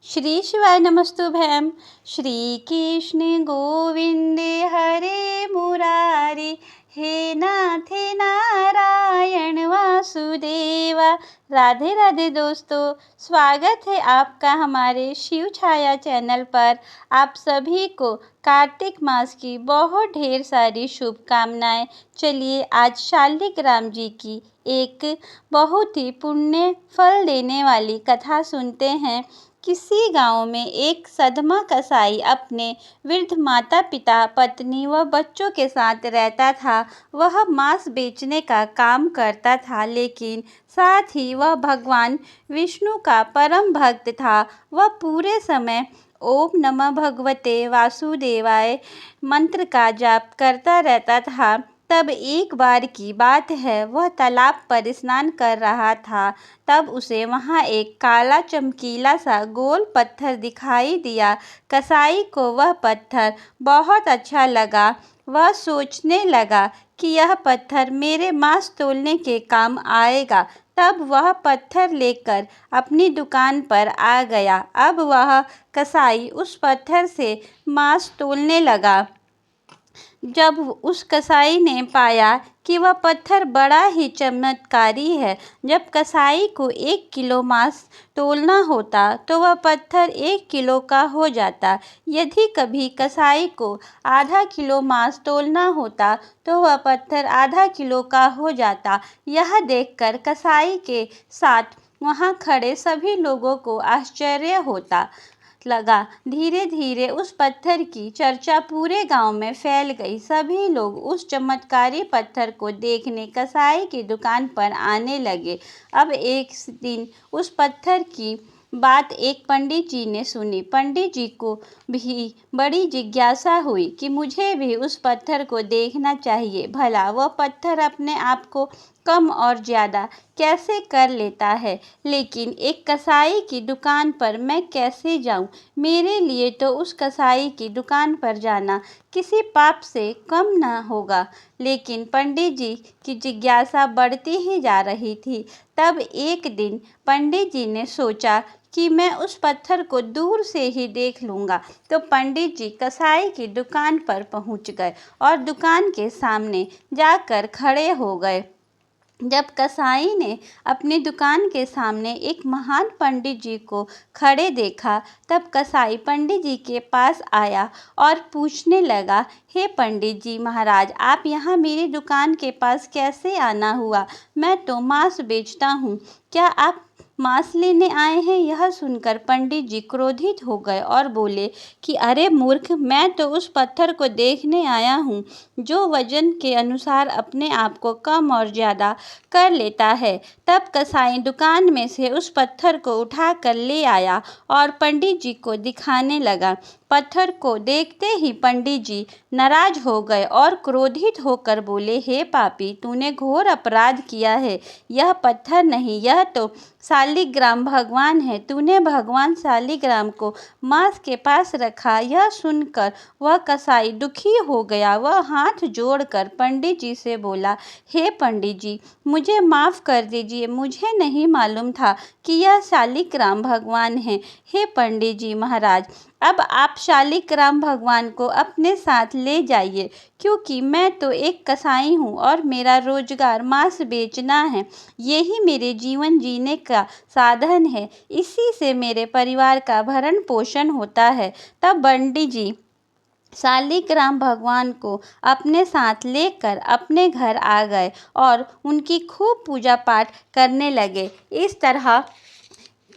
श्री शिवाय नमस्तुभ्यं। श्रीकृष्ण गोविंदे हरे मुरारी, हे नाथे नारायण वासुदेवा। राधे राधे दोस्तों, स्वागत है आपका हमारे शिव छाया चैनल पर। आप सभी को कार्तिक मास की बहुत ढेर सारी शुभकामनाएं। चलिए आज शालिग्राम जी की एक बहुत ही पुण्य फल देने वाली कथा सुनते हैं। किसी गांव में एक सधमा कसाई अपने वृद्ध माता पिता, पत्नी व बच्चों के साथ रहता था। वह मांस बेचने का काम करता था, लेकिन साथ ही वह भगवान विष्णु का परम भक्त था। वह पूरे समय ओम नमः भगवते वासुदेवाय मंत्र का जाप करता रहता था। तब एक बार की बात है, वह तालाब पर स्नान कर रहा था। तब उसे वहाँ एक काला चमकीला सा गोल पत्थर दिखाई दिया। कसाई को वह पत्थर बहुत अच्छा लगा। वह सोचने लगा कि यह पत्थर मेरे मांस तोलने के काम आएगा। तब वह पत्थर लेकर अपनी दुकान पर आ गया। अब वह कसाई उस पत्थर से मांस तोलने लगा। जब उस कसाई ने पाया कि वह पत्थर बड़ा ही चमत्कारी है, जब कसाई को 1 किलो मांस तोलना होता तो वह पत्थर 1 किलो का हो जाता। यदि कभी कसाई को आधा किलो मांस तोलना होता तो वह पत्थर आधा किलो का हो जाता। यह देखकर कसाई के साथ वहाँ खड़े सभी लोगों को आश्चर्य होता लगा। धीरे धीरे उस पत्थर की चर्चा पूरे गांव में फैल गई। सभी लोग उस चमत्कारी पत्थर को देखने कसाई की दुकान पर आने लगे। अब एक दिन उस पत्थर की बात एक पंडित जी ने सुनी। पंडित जी को भी बड़ी जिज्ञासा हुई कि मुझे भी उस पत्थर को देखना चाहिए। भला वह पत्थर अपने आप को कम और ज़्यादा कैसे कर लेता है, लेकिन एक कसाई की दुकान पर मैं कैसे जाऊं? मेरे लिए तो उस कसाई की दुकान पर जाना किसी पाप से कम न होगा। लेकिन पंडित जी की जिज्ञासा बढ़ती ही जा रही थी। तब एक दिन पंडित जी ने सोचा कि मैं उस पत्थर को दूर से ही देख लूँगा। तो पंडित जी कसाई की दुकान पर पहुँच गए और दुकान के सामने जाकर खड़े हो गए। जब कसाई ने अपनी दुकान के सामने एक महान पंडित जी को खड़े देखा, तब कसाई पंडित जी के पास आया और पूछने लगा, हे पंडित जी महाराज, आप यहाँ मेरी दुकान के पास कैसे आना हुआ? मैं तो मांस बेचता हूँ, क्या आप मांस लेने आए हैं? यह सुनकर पंडित जी क्रोधित हो गए और बोले कि अरे मूर्ख, मैं तो उस पत्थर को देखने आया हूँ जो वजन के अनुसार अपने आप को कम और ज़्यादा कर लेता है। तब कसाई दुकान में से उस पत्थर को उठा कर ले आया और पंडित जी को दिखाने लगा। पत्थर को देखते ही पंडित जी नाराज हो गए और क्रोधित होकर बोले, हे पापी, तूने घोर अपराध किया है। यह पत्थर नहीं, यह तो शालिग्राम भगवान है। तूने भगवान शालिग्राम को मांस के पास रखा। यह सुनकर वह कसाई दुखी हो गया। वह हाथ जोड़कर पंडित जी से बोला, हे पंडित जी, मुझे माफ़ कर दीजिए। मुझे नहीं मालूम था कि यह शालिग्राम भगवान है। हे पंडित जी महाराज, अब आप शालिग्राम भगवान को अपने साथ ले जाइए, क्योंकि मैं तो एक कसाई हूँ और मेरा रोजगार मांस बेचना है। यही मेरे जीवन जीने का साधन है। इसी से मेरे परिवार का भरण पोषण होता है। तब पंडित जी शालिग्राम भगवान को अपने साथ लेकर अपने घर आ गए और उनकी खूब पूजा पाठ करने लगे। इस तरह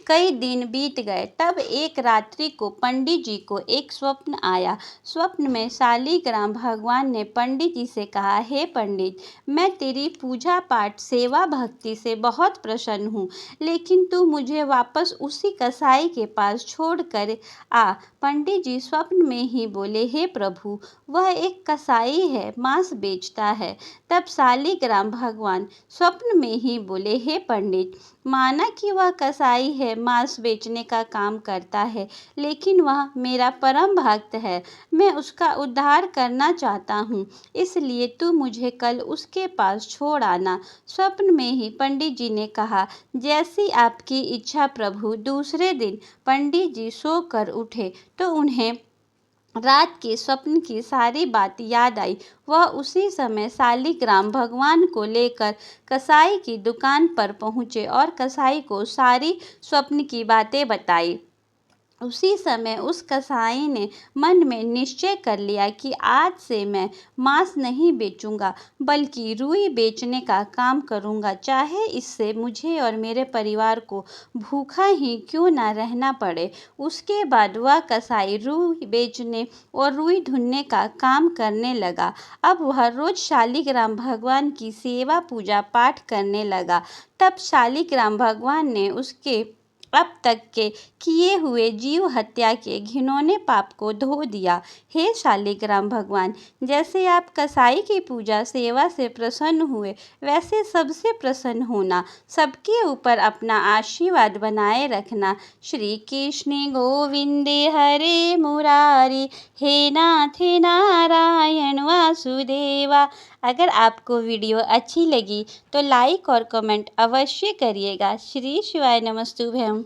कई दिन बीत गए। तब एक रात्रि को पंडित जी को एक स्वप्न आया। स्वप्न में शालिग्राम भगवान ने पंडित जी से कहा, हे पंडित, मैं तेरी पूजा पाठ सेवा भक्ति से बहुत प्रसन्न हूँ, लेकिन तू मुझे वापस उसी कसाई के पास छोड़ कर आ। पंडित जी स्वप्न में ही बोले, हे प्रभु, वह एक कसाई है, मांस बेचता है। तब शालिग्राम भगवान स्वप्न में ही बोले, हे पंडित, माना कि वह कसाई है, मांस बेचने का काम करता है, लेकिन वह मेरा परम भक्त है। मैं उसका उद्धार करना चाहता हूँ, इसलिए तू मुझे कल उसके पास छोड़ आना। स्वप्न में ही पंडित जी ने कहा, जैसी आपकी इच्छा प्रभु। दूसरे दिन पंडित जी सोकर उठे तो उन्हें रात के स्वप्न की सारी बात याद आई। वह उसी समय शालिग्राम भगवान को लेकर कसाई की दुकान पर पहुँचे और कसाई को सारी स्वप्न की बातें बताई। उसी समय उस कसाई ने मन में निश्चय कर लिया कि आज से मैं मांस नहीं बेचूंगा, बल्कि रुई बेचने का काम करूंगा, चाहे इससे मुझे और मेरे परिवार को भूखा ही क्यों ना रहना पड़े। उसके बाद वह कसाई रुई बेचने और रुई धुनने का काम करने लगा। अब वह रोज शालिग्राम भगवान की सेवा पूजा पाठ करने लगा। तब शालिग्राम भगवान ने उसके अब तक के किए हुए जीव हत्या के घिनौने पाप को धो दिया। हे शालिग्राम भगवान, जैसे आप कसाई की पूजा सेवा से प्रसन्न हुए, वैसे सबसे प्रसन्न होना, सबके ऊपर अपना आशीर्वाद बनाए रखना। श्री कृष्ण गोविंदे हरे मुरारी, हे नाथ नारायण वासुदेवा। अगर आपको वीडियो अच्छी लगी तो लाइक और कमेंट अवश्य करिएगा। श्री शिवाय नमस्तुभ्यम।